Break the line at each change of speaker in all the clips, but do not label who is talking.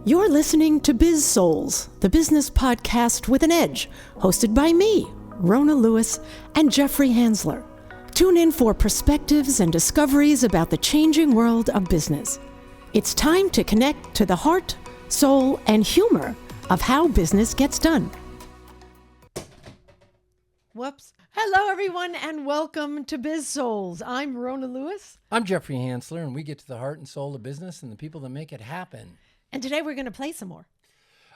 You're listening to Biz-Souls, the business podcast with an edge, hosted by me, Rona Lewis, and Jeffrey Hansler. Tune in for perspectives and discoveries about the changing world of business. It's time to connect to the heart, soul, and humor of how business gets done. Whoops. Hello, everyone, and welcome to Biz-Souls. I'm Rona Lewis.
I'm Jeffrey Hansler, and we get to the heart and soul of business and the people that make it happen.
And today we're going to play some more.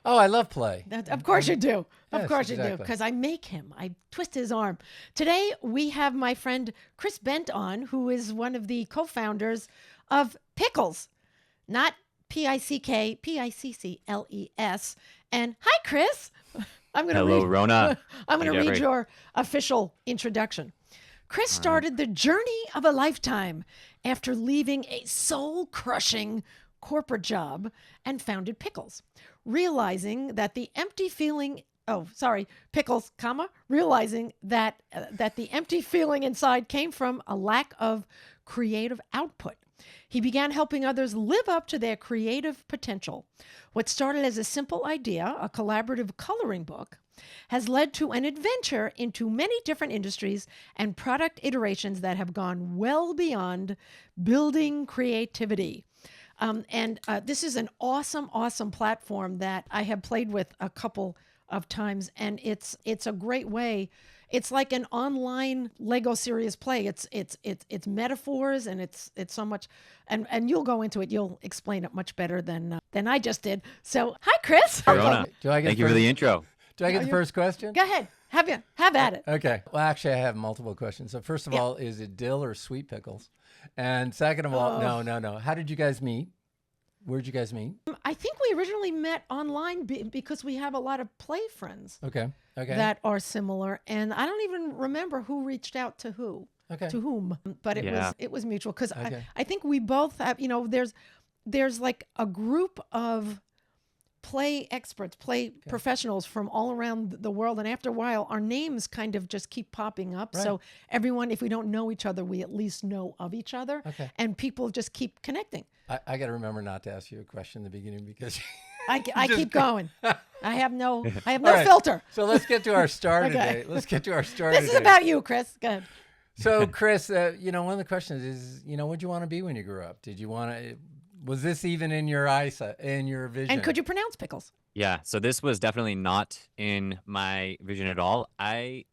Oh, I love play.
Of course you do. Of
Yes,
course you do,
exactly.
because I make him. I twist his arm. Today we have my friend Chris Bent on, who is one of the co-founders of Pickles. Not P-I-C-K, P-I-C-C-L-E-S. And hi, Chris.
Hello, Rona.
I'm going to
Hey,
read
Jeffrey.
your official introduction. Chris started the journey of a lifetime after leaving a soul-crushing corporate job and founded Pickles, realizing that the empty feeling Pickles, realizing that the empty feeling inside came from a lack of creative output. He began helping others live up to their creative potential. What started as a simple idea, a collaborative coloring book, has led to an adventure into many different industries and product iterations that have gone well beyond building creativity. This is an awesome platform that I have played with a couple of times, and it's a great way. It's like an online Lego serious play. It's metaphors, and it's so much, and you'll go into it. You'll explain it much better than I just did. So, hi, Chris.
Rona,
Do I get
thank you for the intro.
Do I get the first question?
Go ahead. Have at it.
Okay. Well, actually, I have multiple questions. So first of all, is it dill or sweet pickles? And second of all, no. How did you guys meet? Where'd you guys meet?
I think we originally met online because we have a lot of play friends
Okay.
that are similar, and I don't even remember who reached out to who.
Okay.
To whom, but
Yeah.
it was mutual, because
Okay.
I think we both have, there's like a group of play experts, professionals from all around the world, and after a while our names kind of just keep popping up.
Right.
So everyone, if we don't know each other, we at least know of each other.
Okay.
And people just keep connecting.
I got to remember not to ask you a question in the beginning because
I keep going. I have no
All right.
filter.
So let's get to our start
Okay.
today.
This is about you, Chris. Go ahead.
So, Chris, one of the questions is, what'd you want to be when you grew up? Did you want to? Was this even in your eyesight, in your vision?
And could you pronounce pickles?
Yeah, so this was definitely not in my vision at all. I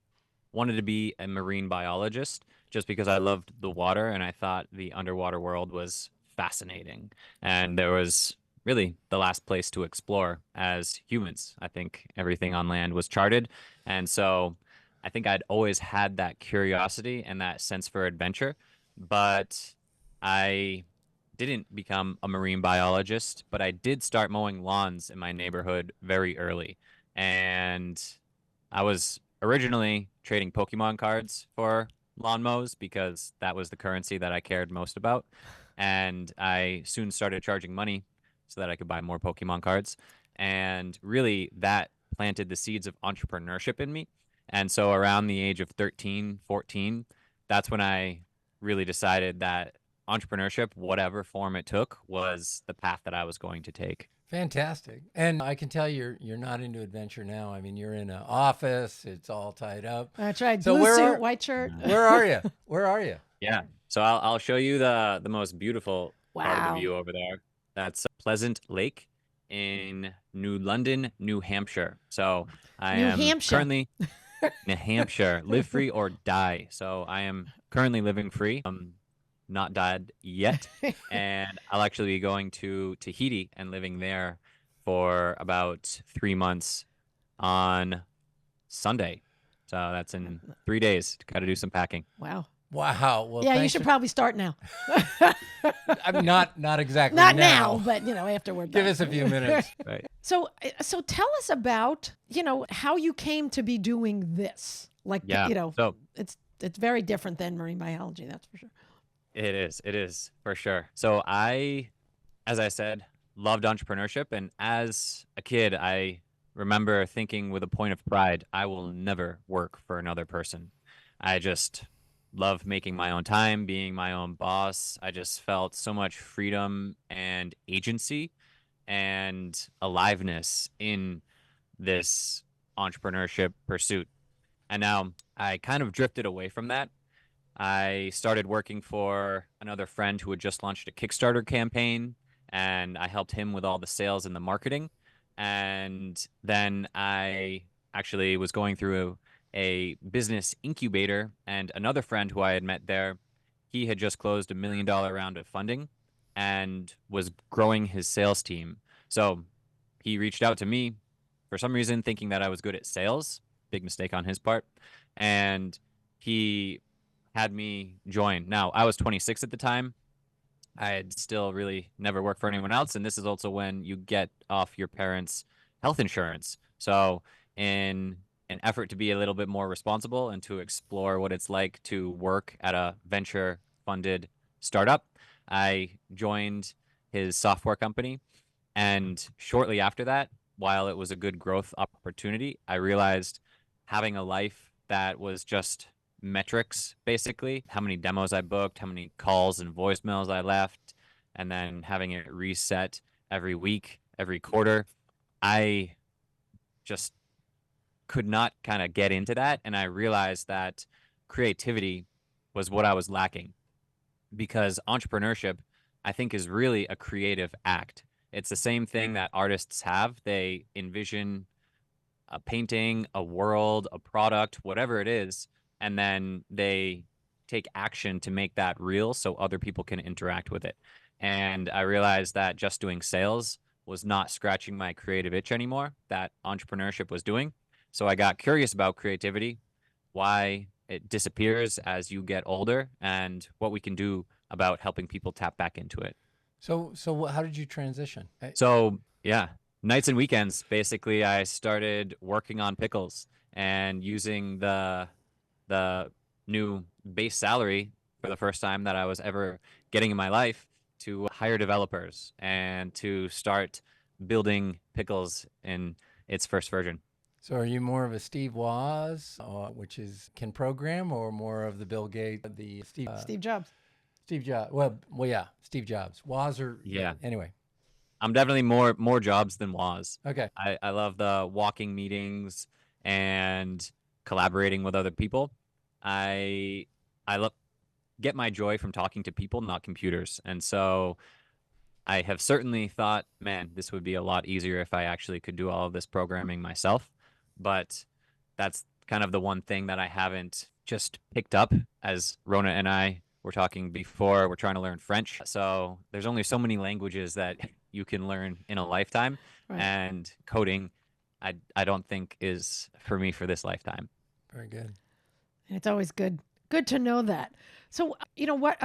wanted to be a marine biologist just because I loved the water and I thought the underwater world was fascinating. And there was really the last place to explore as humans. I think everything on land was charted. And so I think I'd always had that curiosity and that sense for adventure, but I didn't become a marine biologist, but I did start mowing lawns in my neighborhood very early. And I was originally trading Pokemon cards for lawn mows because that was the currency that I cared most about. And I soon started charging money so that I could buy more Pokemon cards. And really that planted the seeds of entrepreneurship in me. And so around the age of 13, 14, that's when I really decided that entrepreneurship, whatever form it took, was the path that I was going to take.
Fantastic. And I can tell you're not into adventure now. I mean, you're in an office. It's all tied up.
That's right.
So
Blue suit, white shirt.
Where are you? Where are you?
Yeah. So I'll show you the most beautiful part of
Wow.
the view over there. That's Pleasant Lake in New London, New Hampshire. So I
New
am
Hampshire.
currently New Hampshire. Live free or die. So I am currently living free. Not died yet, and I'll actually be going to Tahiti and living there for about 3 months on Sunday. So that's in 3 days. Got to do some packing.
Wow.
Wow. Well,
Yeah, you
thanks
should
for-
probably start now.
I mean, not exactly
Not now, but after we're done.
Give us a few minutes.
Right.
So tell us about, how you came to be doing this. Like,
Yeah. So
it's very different than marine biology, that's for sure.
it is for sure. So I, as I said, loved entrepreneurship, and as a kid, I remember thinking with a point of pride, I will never work for another person. I just love making my own time, being my own boss. I just felt so much freedom and agency. and aliveness in this entrepreneurship pursuit. And now I kind of drifted away from that. I started working for another friend who had just launched a Kickstarter campaign, and I helped him with all the sales and the marketing. And then I actually was going through a business incubator, and another friend who I had met there, he had just closed $1 million round of funding and was growing his sales team. So he reached out to me for some reason, thinking that I was good at sales. Big mistake on his part. And he had me join. Now, I was 26 at the time. I had still really never worked for anyone else. And this is also when you get off your parents' health insurance. So, in an effort to be a little bit more responsible and to explore what it's like to work at a venture funded startup, I joined his software company. And shortly after that, while it was a good growth opportunity, I realized having a life that was just metrics, basically, how many demos I booked, how many calls and voicemails I left, and then having it reset every week, every quarter, I just could not kind of get into that. And I realized that creativity was what I was lacking, because entrepreneurship, I think, is really a creative act. It's the same thing that artists have. They envision a painting, a world, a product, whatever it is, and then they take action to make that real so other people can interact with it. And I realized that just doing sales was not scratching my creative itch anymore, that entrepreneurship was doing. So I got curious about creativity, why it disappears as you get older, and what we can do about helping people tap back into it.
So how did you transition?
So, yeah, nights and weekends, basically, I started working on Pickles and using the new base salary for the first time that I was ever getting in my life to hire developers and to start building Pickles in its first version.
So are you more of a Steve Woz, which is can program, or more of the Bill Gates, the
Steve Jobs.
Steve Jobs? Well, yeah, Steve Jobs. Woz or
Yeah.
Anyway.
I'm definitely more Jobs than Woz.
Okay.
I love the walking meetings and collaborating with other people. I I love get my joy from talking to people, not computers. And so I have certainly thought, man, this would be a lot easier if I actually could do all of this programming myself. But that's kind of the one thing that I haven't just picked up. As Rona and I were talking before, we're trying to learn French. So there's only so many languages that you can learn in a lifetime.
Right.
And coding, I don't think is for me for this lifetime.
Very good.
It's always good to know that. So you know what?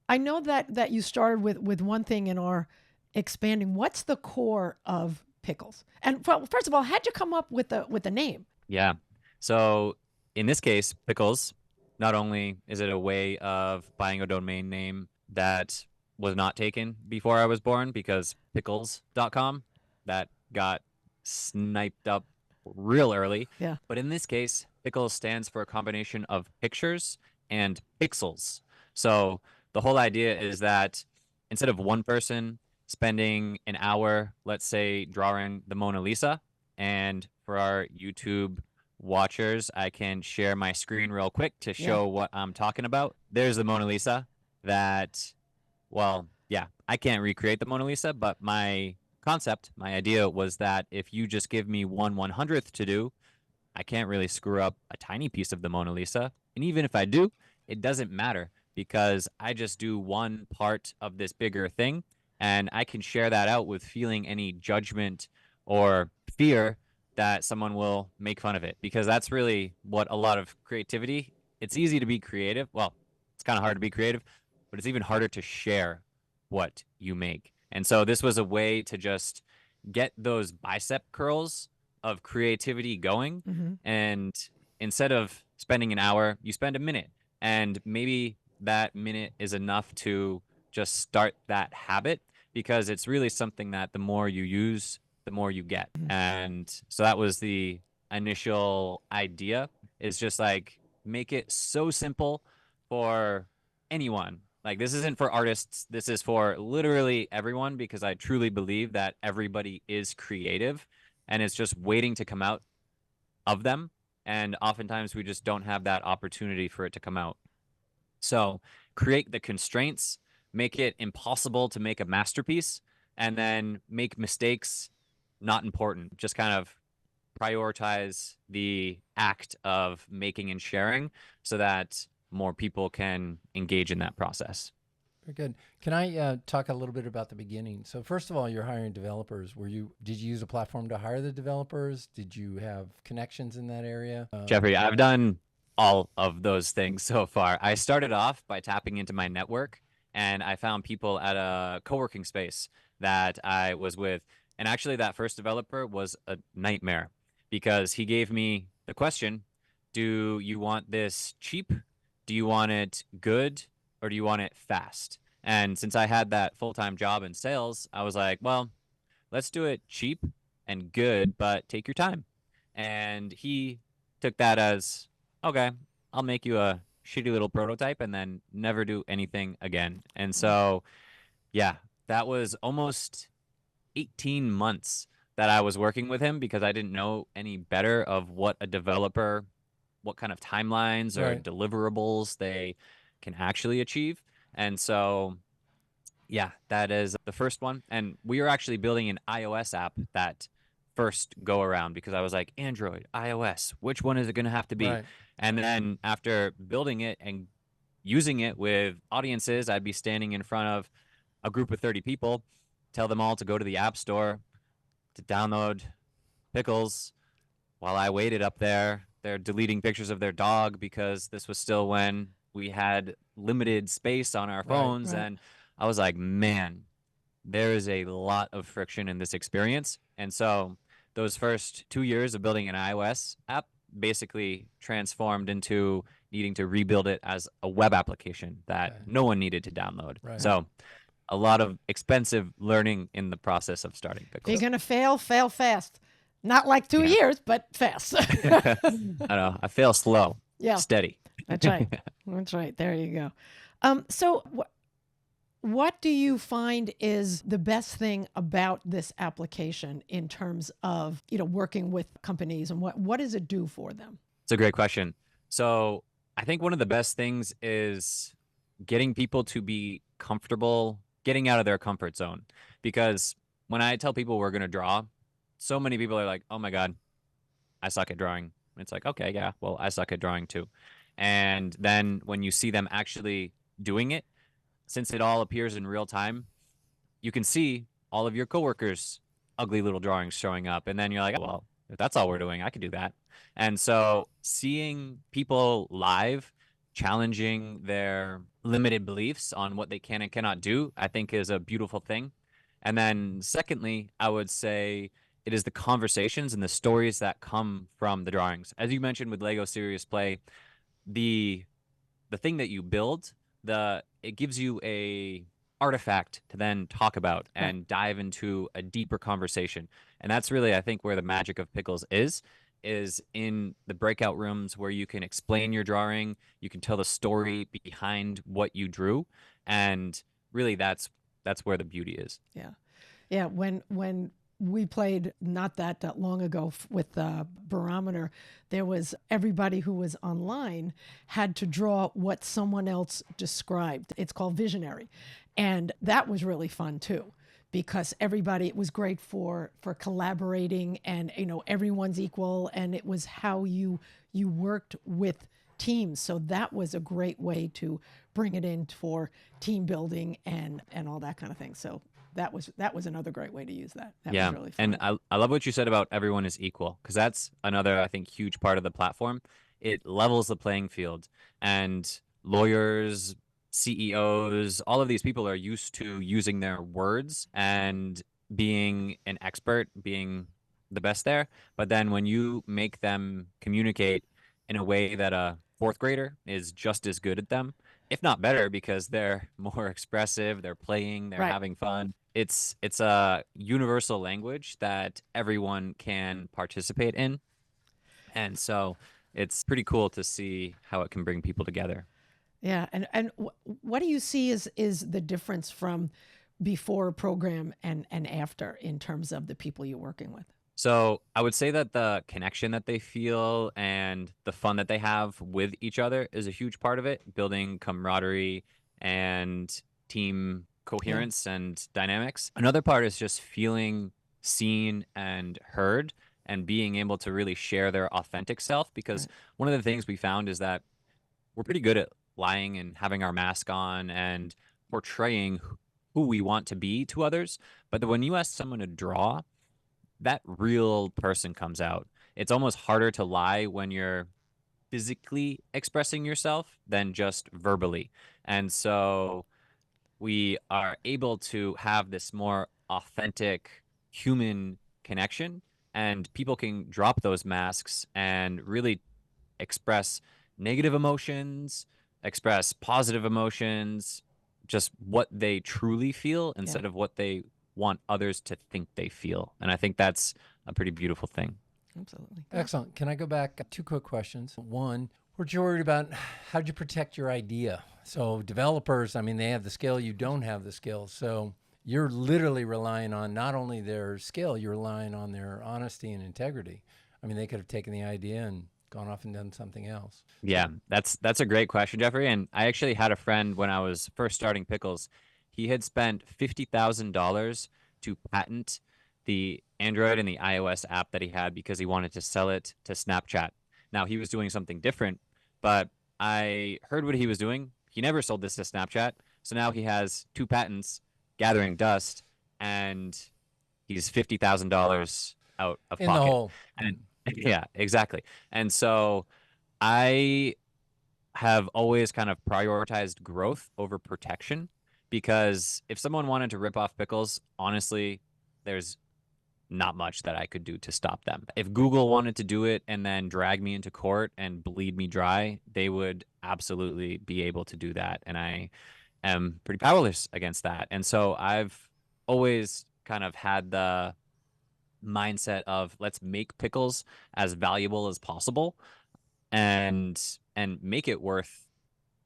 I know that you started with one thing and are expanding. What's the core of Pickles? And first of all, how'd you come up with the name?
Yeah. So in this case, Pickles, not only is it a way of buying a domain name that was not taken before I was born, because pickles.com, that got sniped up real early.
Yeah.
But in this case, Pickles stands for a combination of pictures and pixels. So the whole idea is that instead of one person spending an hour, let's say, drawing the Mona Lisa, and for our YouTube watchers, I can share my screen real quick to show what I'm talking about. There's the Mona Lisa that, well, yeah, I can't recreate the Mona Lisa, but my concept, my idea was that if you just give me 1/100th to do, I can't really screw up a tiny piece of the Mona Lisa. And even if I do, it doesn't matter, because I just do one part of this bigger thing, and I can share that out with feeling any judgment or fear that someone will make fun of it, because that's really what a lot of creativity. It's easy to be creative. Well, it's kind of hard to be creative, but it's even harder to share what you make. And so this was a way to just get those bicep curls of creativity going.
Mm-hmm.
And instead of spending an hour, you spend a minute. And maybe that minute is enough to just start that habit, because it's really something that the more you use, the more you get. And so that was the initial idea, is just like make it so simple for anyone Like, this isn't for artists. This is for literally everyone, because I truly believe that everybody is creative and it's just waiting to come out of them. And oftentimes we just don't have that opportunity for it to come out. So create the constraints, make it impossible to make a masterpiece, and then make mistakes not important. Just kind of prioritize the act of making and sharing so that more people can engage in that process.
Very good. Can I talk a little bit about the beginning? So first of all, you're hiring developers. Did you use a platform to hire the developers? Did you have connections in that area?
Jeffrey, I've done all of those things so far. I started off by tapping into my network, and I found people at a co-working space that I was with. And actually, that first developer was a nightmare because he gave me the question, do you want this cheap? Do you want it good? Or do you want it fast? And since I had that full-time job in sales, I was like, well, let's do it cheap and good, but take your time. And he took that as, okay, I'll make you a shitty little prototype and then never do anything again. And so, yeah, that was almost 18 months that I was working with him because I didn't know any better of what a developer, what kind of timelines or
Right.
deliverables they can actually achieve. And so, yeah, that is the first one. And we were actually building an iOS app that first go around because I was like, Android, iOS, which one is it going to have to be?
Right.
And then after building it and using it with audiences, I'd be standing in front of a group of 30 people, tell them all to go to the App Store to download Pickles. While I waited up there, they're deleting pictures of their dog because this was still when we had limited space on our
Right.
phones.
Right.
And I was like, man, there is a lot of friction in this experience. And so those first 2 years of building an iOS app basically transformed into needing to rebuild it as a web application that
Okay.
no one needed to download.
Right.
So a lot of expensive learning in the process of starting
If you're
Pickles.
going to fail, fail fast. Not like 2
Yeah.
years, but fast.
I don't know. I fail slow,
Yeah,
steady.
that's right. That's right. There you go. So what do you find is the best thing about this application in terms of, working with companies, and what does it do for them?
It's a great question. So I think one of the best things is getting people to be comfortable getting out of their comfort zone. Because when I tell people we're going to draw, so many people are like, oh my God, I suck at drawing. It's like, okay, yeah, well, I suck at drawing too. And then when you see them actually doing it, since it all appears in real time, you can see all of your coworkers' ugly little drawings showing up. And then you're like, well, if that's all we're doing, I could do that. And so seeing people live challenging their limited beliefs on what they can and cannot do, I think is a beautiful thing. And then secondly, I would say it is the conversations and the stories that come from the drawings. As you mentioned with Lego Serious Play, the thing that you build, it gives you a artifact to then talk about and dive into a deeper conversation. And that's really, I think, where the magic of Pickles is in the breakout rooms where you can explain your drawing, you can tell the story behind what you drew, and really that's where the beauty is.
Yeah. Yeah. When we played not that long ago with Barometer, there was everybody who was online had to draw what someone else described. It's called Visionary. And that was really fun too, because everybody, it was great for collaborating, and everyone's equal, and it was how you worked with teams. So that was a great way to bring it in for team building and all that kind of thing. So that was another great way to use that. That
Yeah.
was really fun.
And I love what you said about everyone is equal, because that's another, I think, huge part of the platform. It levels the playing field, and lawyers, CEOs, all of these people are used to using their words and being an expert, being the best there. But then when you make them communicate in a way that a fourth grader is just as good at them, if not better, because they're more expressive, they're playing, they're
Right.
having fun. It's a universal language that everyone can participate in. And so it's pretty cool to see how it can bring people together.
Yeah. And what do you see is the difference from before a program and after in terms of the people you're working with?
So I would say that the connection that they feel and the fun that they have with each other is a huge part of it, building camaraderie and team
Yeah.
coherence and dynamics. Another part is just feeling seen and heard and being able to really share their authentic self. Because
Right.
one of the things we found is that we're pretty good at lying and having our mask on and portraying who we want to be to others. But when you ask someone to draw, that real person comes out. It's almost harder to lie when you're physically expressing yourself than just verbally. And so we are able to have this more authentic human connection, and people can drop those masks and really express negative emotions, express positive emotions, just what they truly feel
Yeah.
instead of what they want others to think they feel. And I think that's a pretty beautiful thing.
Absolutely. Yeah.
Excellent. Can I go back? Two quick questions. One, weren't you worried about how'd you protect your idea? So developers, I mean, they have the skill, you don't have the skill. So you're literally relying on not only their skill, you're relying on their honesty and integrity. I mean, they could have taken the idea and gone off and done something else.
Yeah, that's a great question, Jeffrey. And I actually had a friend when I was first starting Pickles. He had spent $50,000 to patent the Android and the iOS app that he had because he wanted to sell it to Snapchat. Now he was doing something different, but I heard what he was doing. He never sold this to Snapchat. So now he has two patents gathering dust, and he's $50,000 out of
In the
pocket.
hole.
And yeah, exactly. And so I have always kind of prioritized growth over protection, because if someone wanted to rip off Pickles, honestly, there's not much that I could do to stop them. If Google wanted to do it and then drag me into court and bleed me dry, they would absolutely be able to do that. And I am pretty powerless against that. And so I've always kind of had the mindset of let's make Pickles as valuable as possible and make it worth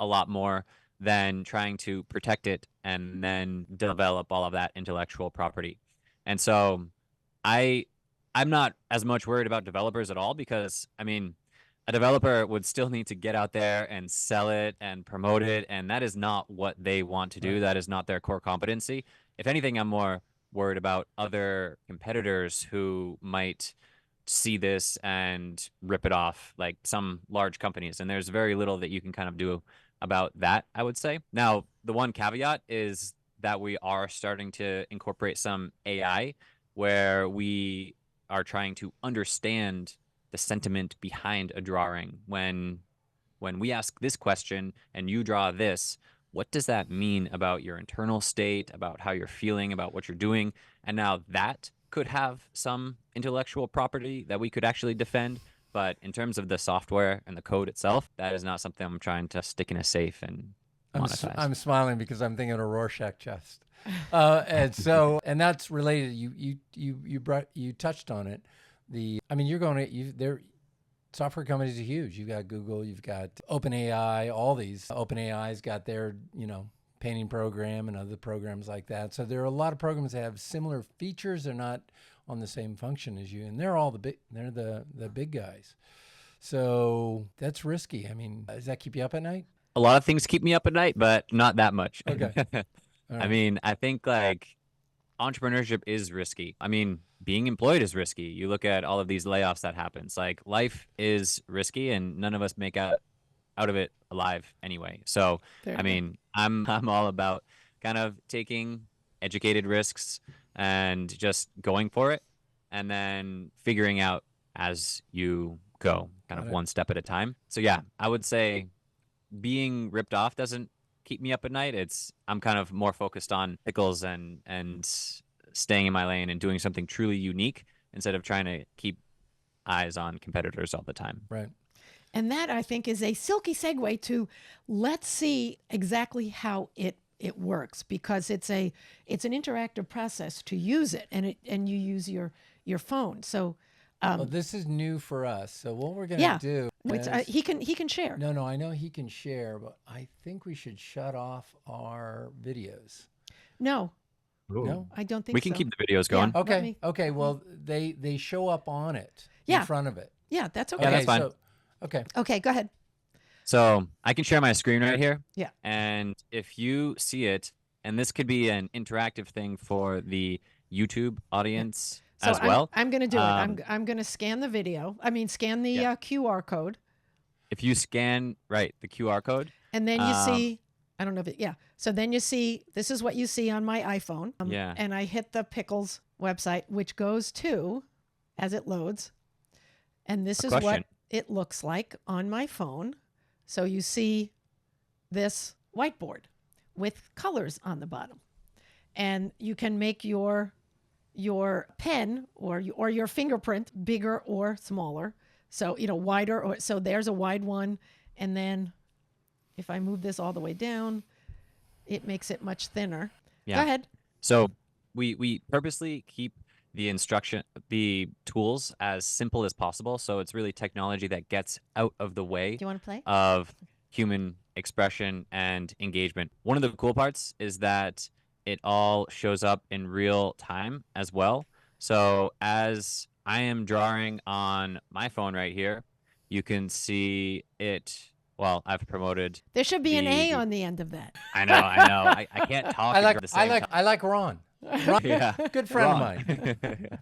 a lot more than trying to protect it and then develop all of that intellectual property. And so I I'm not as much worried about developers at all, because I mean a developer would still need to get out there and sell it and promote it, and that is not what they want to do.
Right.
That is not their core competency. If anything, I'm more worried about other competitors who might see this and rip it off, like some large companies. And there's very little that you can kind of do about that, I would say. Now, the one caveat is that we are starting to incorporate some AI where we are trying to understand the sentiment behind a drawing. When we ask this question and you draw this, what does that mean about your internal state, about how you're feeling, about what you're doing? And now that could have some intellectual property that we could actually defend. But in terms of the software and the code itself, that is not something I'm trying to stick in a safe and monetize.
I'm smiling because I'm thinking of Rorschach chest, and that's related. You touched on it. I mean, software companies are huge. You've got Google, you've got OpenAI, all these. OpenAI's got their painting program and other programs like that. So there are a lot of programs that have similar features. They're not on the same function as you, and they're all they're the big guys. So that's risky. I mean, does that keep you up at night?
A lot of things keep me up at night, but not that much.
Okay. All
I
right.
mean, I think like entrepreneurship is risky. I mean, being employed is risky. You look at all of these layoffs that happens. Like life is risky, and none of us make out of it alive anyway. So,
Very
I
good.
mean, I'm all about kind of taking educated risks and just going for it, and then figuring out as you go, kind
Got
of
it.
one step at a time. So yeah, I would say being ripped off doesn't keep me up at night. I'm kind of more focused on Pickles and staying in my lane and doing something truly unique instead of trying to keep eyes on competitors all the time.
Right.
And that I think is a silky segue to let's see exactly how it works, because it's an interactive process to use it, and you use your phone. So
Well, this is new for us. So what we're going
Yeah.
to do
Which,
is,
he can share.
no, I know he can share, but I think we should shut off our videos.
No,
No?
I don't think
We can
so.
keep the videos
Yeah.
going.
Let
Okay.
me-
Okay. Well, they show up on it in
Yeah.
front of it.
Yeah, that's okay.
Yeah, that's fine.
So, okay.
Okay, go ahead.
So I can share my screen right here.
Yeah.
And if you see it, and this could be an interactive thing for the YouTube audience
So
as well.
I'm going to do it.
Um,
I'm going to scan the video. I mean, scan the
Yeah.
QR code,
If you scan the QR code,
and then you
Um,
see. I don't know if it. Yeah. So then you see. This is what you see on my iPhone.
Yeah.
And I hit the Pickles website, which goes to, as it loads, and this is what
question.
it looks like on my phone. So you see this whiteboard with colors on the bottom, and you can make your pen or your fingerprint bigger or smaller. So, wider, or so there's a wide one. And then if I move this all the way down, it makes it much thinner.
Yeah.
Go ahead.
So we purposely keep the tools as simple as possible. So it's really technology that gets out of the way
Do you want to play?
of human expression and engagement. One of the cool parts is that it all shows up in real time as well. So as I am drawing on my phone right here, you can see it. Well, I've promoted.
There should be an A
the-
on the end of that.
I know. I can't talk.
I
and
like
draw at the same time.
I like Ron. Ron,
Yeah.
good friend of
Ron.
mine.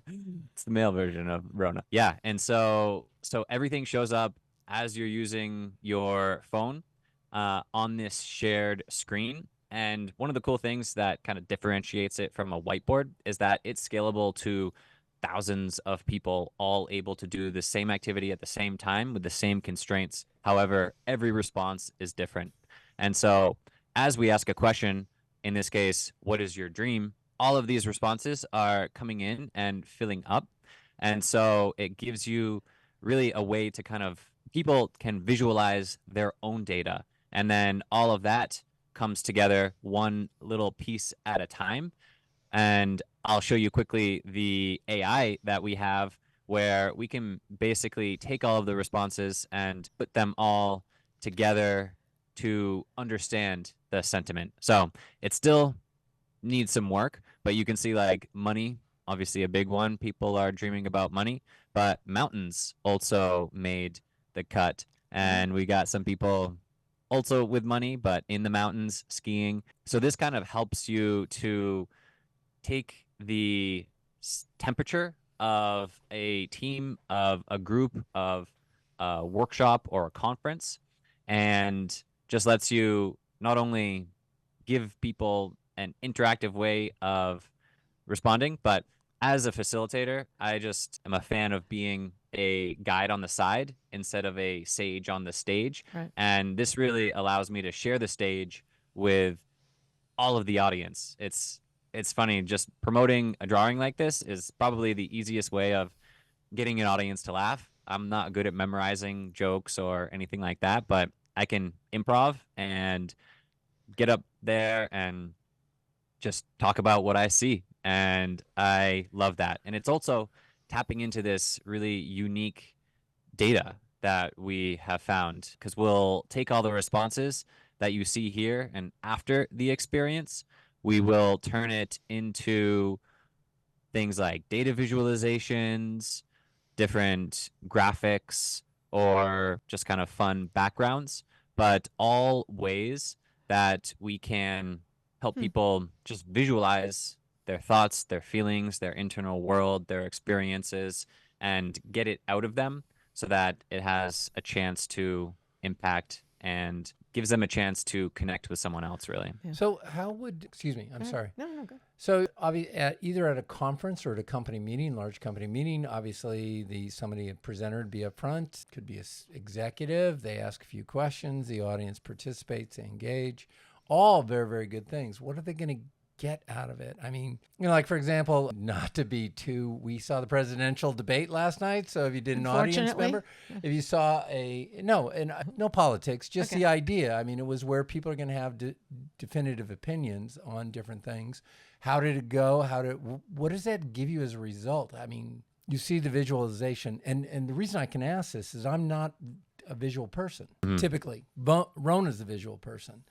It's the male version of Rona. Yeah, and so everything shows up as you're using your phone on this shared screen. And one of the cool things that kind of differentiates it from a whiteboard is that it's scalable to thousands of people all able to do the same activity at the same time with the same constraints. However, every response is different. And so as we ask a question, in this case, what is your dream? All of these responses are coming in and filling up. And so it gives you really a way to people can visualize their own data. And then all of that comes together one little piece at a time. And I'll show you quickly the AI that we have where we can basically take all of the responses and put them all together to understand the sentiment. So it still needs some work, but you can see like money, obviously a big one. People are dreaming about money, but mountains also made the cut. And we got some people also with money, but in the mountains skiing. So this kind of helps you to take the temperature of a team, of a group, of a workshop or a conference, and just lets you not only give people an interactive way of responding, but as a facilitator, I just am a fan of being a guide on the side instead of a sage on the stage.
Right.
And this really allows me to share the stage with all of the audience. It's funny, just promoting a drawing like this is probably the easiest way of getting an audience to laugh. I'm not good at memorizing jokes or anything like that, but I can improv and get up there and just talk about what I see. And I love that. And it's also tapping into this really unique data that we have found, because we'll take all the responses that you see here, and after the experience, we will turn it into things like data visualizations, different graphics, or just kind of fun backgrounds, but all ways that we can help people just visualize their thoughts, their feelings, their internal world, their experiences, and get it out of them so that it has a chance to impact and gives them a chance to connect with someone else, really.
Yeah.
So how would, excuse me, I'm sorry.
No, go.
So either at a conference or at a company meeting, large company meeting, obviously somebody, a presenter would be up front, could be an executive, they ask a few questions, the audience participates, they engage, all very, very good things. What are they going to get out of it? I mean, like for example, not to be we saw the presidential debate last night. So if you did an audience member, if you saw no politics, just the idea. I mean, it was where people are going to have definitive opinions on different things. How did it go? What does that give you as a result? I mean, you see the visualization. And the reason I can ask this is I'm not a visual person, typically. Rona's the visual person.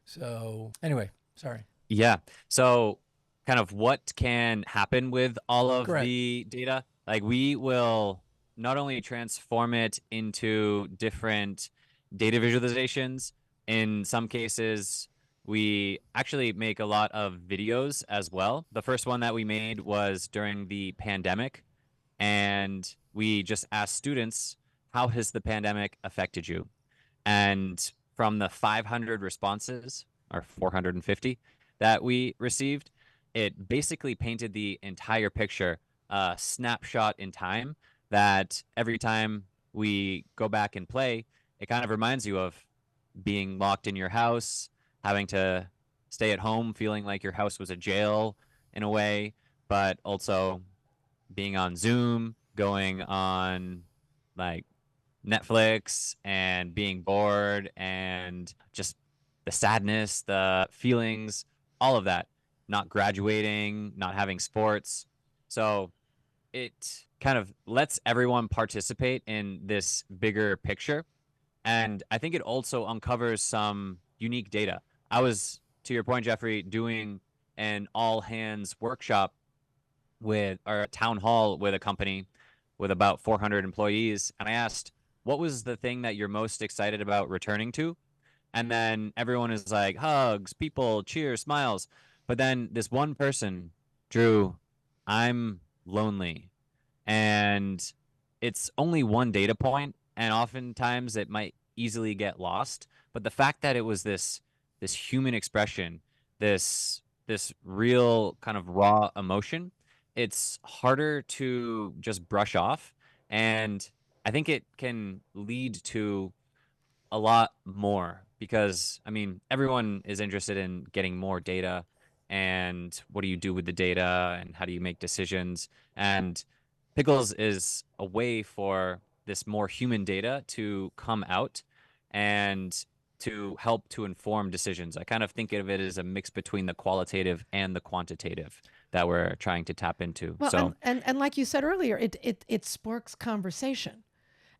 So anyway, sorry.
Yeah. So kind of what can happen with all of
Correct.
the data? Like we will not only transform it into different data visualizations, in some cases, we actually make a lot of videos as well. The first one that we made was during the pandemic, and we just asked students, how has the pandemic affected you? And from the 500 responses, or 450, that we received, it basically painted the entire picture, a snapshot in time that every time we go back and play, it kind of reminds you of being locked in your house, having to stay at home, feeling like your house was a jail in a way, but also being on Zoom, going on like Netflix and being bored and just the sadness, the feelings, all of that, not graduating, not having sports. So it kind of lets everyone participate in this bigger picture. And I think it also uncovers some unique data. I was, to your point, Jeffrey, doing an all hands workshop with, or a town hall with a company with about 400 employees. And I asked, what was the thing that you're most excited about returning to? And then everyone is like, hugs, people, cheers, smiles. But then this one person, Drew, I'm lonely. And it's only one data point, and oftentimes it might easily get lost. But the fact that it was this human expression, this real kind of raw emotion, it's harder to just brush off. And I think it can lead to a lot more because, I mean, everyone is interested in getting more data and what do you do with the data and how do you make decisions. And Pickles is a way for this more human data to come out and to help to inform decisions. I kind of think of it as a mix between the qualitative and the quantitative that we're trying to tap into.
Well,
So
and like you said earlier, it sparks conversation,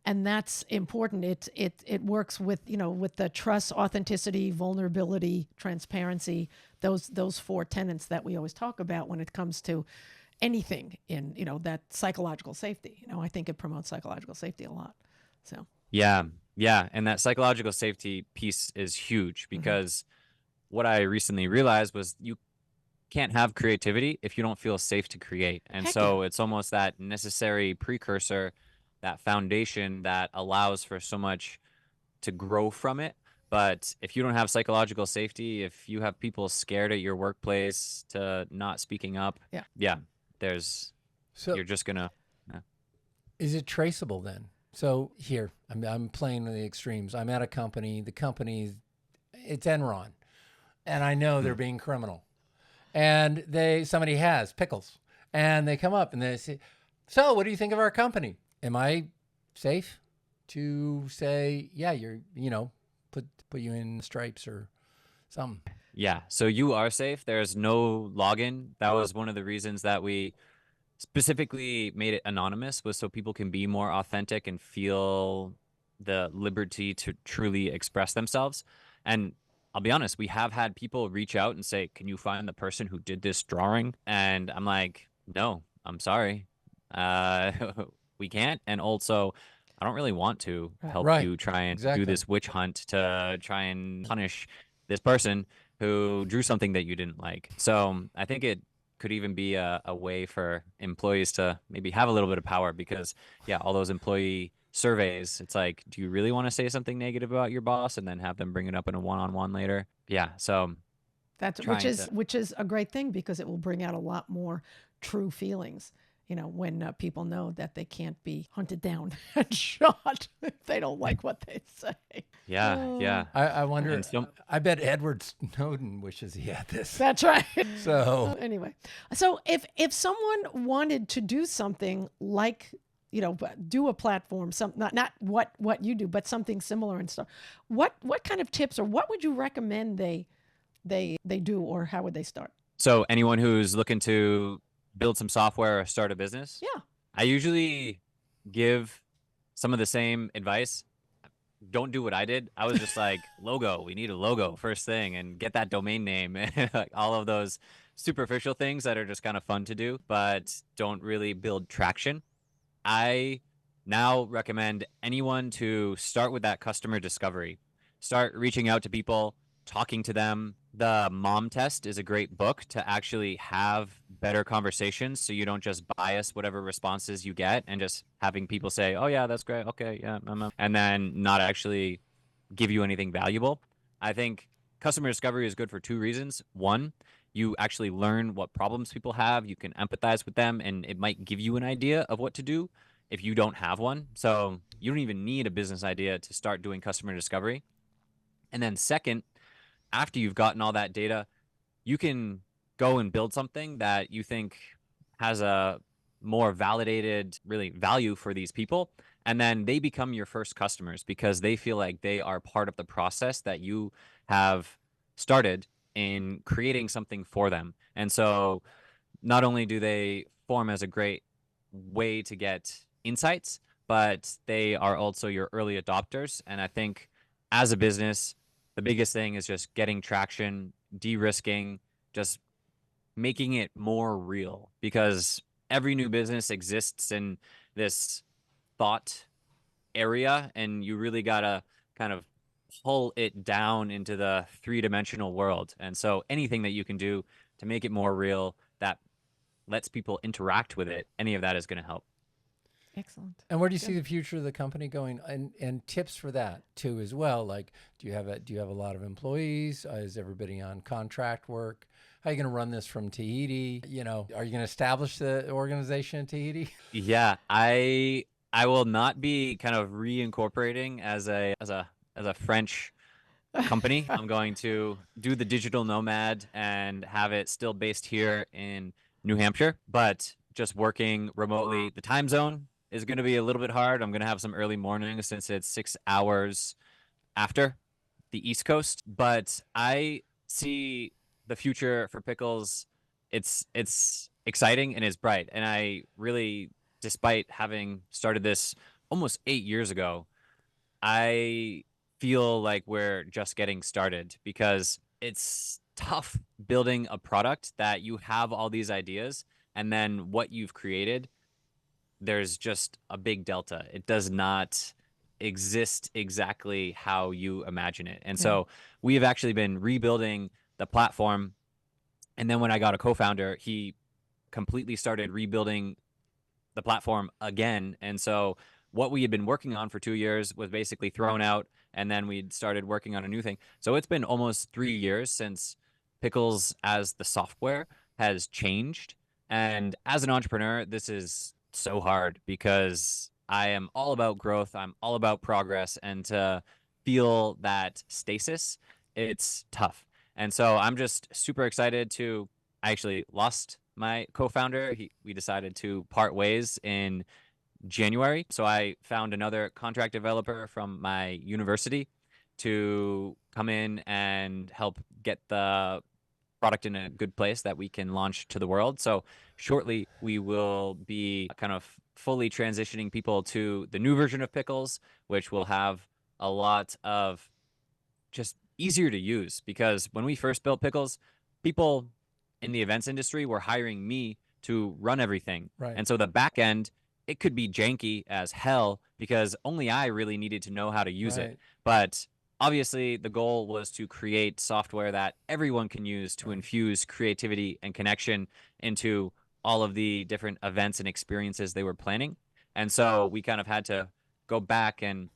and that's important. It works with with the trust, authenticity, vulnerability, transparency. Those four tenets that we always talk about when it comes to anything in that psychological safety. I think it promotes psychological safety a lot. So
yeah, yeah. And that psychological safety piece is huge because what I recently realized was you can't have creativity if you don't feel safe to create. And
heck
so
yeah,
it's almost that necessary precursor, that foundation that allows for so much to grow from it. But if you don't have psychological safety, if you have people scared at your workplace to not speaking up,
yeah.
yeah, there's
So
you're just gonna yeah.
is it traceable then? So here, I'm playing the extremes. I'm at a company. The company, it's Enron, and I know they're being criminal. And somebody has Pickles, and they come up and they say, "So, what do you think of our company? Am I safe to say, yeah, you're, put you in stripes or something?"
Yeah, so you are safe. There's no login. That was one of the reasons that we specifically made it anonymous, was so people can be more authentic and feel the liberty to truly express themselves. And I'll be honest, we have had people reach out and say, "Can you find the person who did this drawing?" And I'm like, "No, I'm sorry. Uh, we can't." And also, I don't really want to help
Right.
you try and do
Exactly.
this witch hunt to try and punish this person who drew something that you didn't like. So I think it could even be a way for employees to maybe have a little bit of power because, yeah, all those employee surveys, it's like, do you really want to say something negative about your boss and then have them bring it up in a one-on-one later? Yeah, so
That's
trying to.
which is a great thing because it will bring out a lot more true feelings. When people know that they can't be hunted down and shot if they don't like what they say.
Yeah, yeah.
I wonder.
And so,
I bet Edward Snowden wishes he had this.
That's right.
So
Anyway, so if someone wanted to do something like do a platform, not what you do, but something similar and stuff, what kind of tips or what would you recommend they do, or how would they start?
so anyone who's looking to build some software or start a business?
Yeah.
I usually give some of the same advice. Don't do what I did. I was just like, logo, we need a logo first thing and get that domain name and like all of those superficial things that are just kind of fun to do, but don't really build traction. I now recommend anyone to start with that customer discovery. Start reaching out to people, talking to them. The Mom Test is a great book to actually have better conversations so you don't just bias whatever responses you get and just having people say, "Oh yeah, that's great. Okay, yeah," and then not actually give you anything valuable. I think customer discovery is good for two reasons. One, you actually learn what problems people have, you can empathize with them, and it might give you an idea of what to do if you don't have one. So you don't even need a business idea to start doing customer discovery. And then, second, after you've gotten all that data, you can go and build something that you think has a more validated really value for these people, and then they become your first customers because they feel like they are part of the process that you have started in creating something for them. And so not only do they form as a great way to get insights, but they are also your early adopters. And I think as a business, the biggest thing is just getting traction, de-risking, just making it more real, because every new business exists in this thought area, and you really got to kind of pull it down into the three-dimensional world. And so anything that you can do to make it more real, that lets people interact with it, any of that is going to help.
Excellent.
And where do you see the future of the company going? And tips for that too as well. Like, do you have a lot of employees? Is everybody on contract work? How are you going to run this from Tahiti? You know, are you going to establish the organization in Tahiti?
Yeah, I will not be kind of reincorporating as a French company. I'm going to do the digital nomad and have it still based here in New Hampshire, but just working remotely. The time zone is going to be a little bit hard. I'm going to have some early mornings since it's 6 hours after the East Coast, but I see the future for Pickles. It's exciting and it's bright. And I really, despite having started this almost 8 years ago, I feel like we're just getting started because it's tough building a product that you have all these ideas and then what you've created, there's just a big delta. It does not exist exactly how you imagine it. And
Yeah.
so we have actually been rebuilding the platform. And then when I got a co-founder, he completely started rebuilding the platform again. And so what we had been working on for 2 years was basically thrown out. And then we'd started working on a new thing. So it's been almost 3 years since Pickles as the software has changed. And as an entrepreneur, this is so hard because I am all about growth. I'm all about progress. And to feel that stasis, it's tough. And so I'm just super excited to I actually lost my co-founder. We decided to part ways in January. So I found another contract developer from my university to come in and help get the product in a good place that we can launch to the world. So shortly we will be kind of fully transitioning people to the new version of Pickles, which will have a lot of just easier to use, because when we first built Pickles, people in the events industry were hiring me to run everything.
Right.
And so the back end, it could be janky as hell because only I really needed to know how to use it.
Right.
But obviously the goal was to create software that everyone can use to infuse creativity and connection into all of the different events and experiences they were planning. And so we kind of had to go back and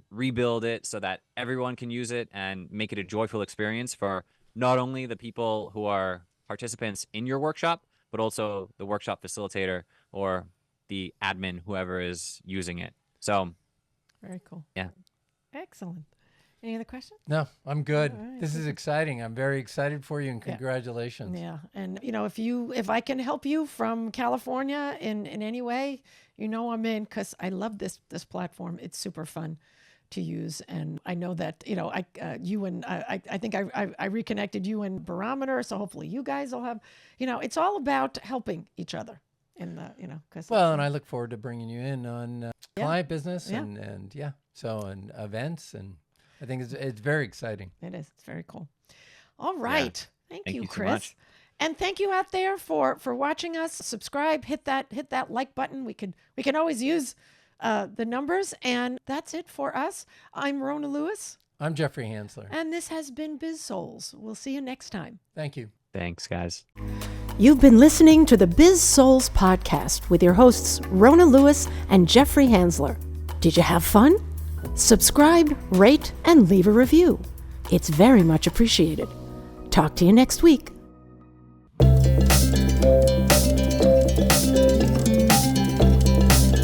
rebuild it so that everyone can use it and make it a joyful experience for not only the people who are participants in your workshop, but also the workshop facilitator or the admin, whoever is using it. So,
Very cool.
yeah.
Excellent. Any other questions?
No, I'm good.
All right,
This is exciting. I'm very excited for you, and
Yeah.
congratulations.
Yeah, and if I can help you from California in any way, I'm in, because I love this platform. It's super fun to use, and I know that I think I reconnected you and Barometer, so hopefully you guys will have, it's all about helping each other, in the, because
Well, and I look forward to bringing you in on client business
Yeah.
and events, and I think it's very exciting.
it is. It's very cool. All right. Thank
Thank
you,
you so
Chris.
much.
And thank you out there for watching us. Subscribe, hit that like button. We can always use the numbers. And that's it for us. I'm Rona Lewis,
I'm Jeffrey Hansler.
and this has been Biz-Souls. We'll see you next time.
Thank you.
Thanks, guys.
You've been listening to the Biz-Souls podcast with your hosts, Rona Lewis and Jeffrey Hansler. Did you have fun? Subscribe, rate, and leave a review. It's very much appreciated. Talk to you next week.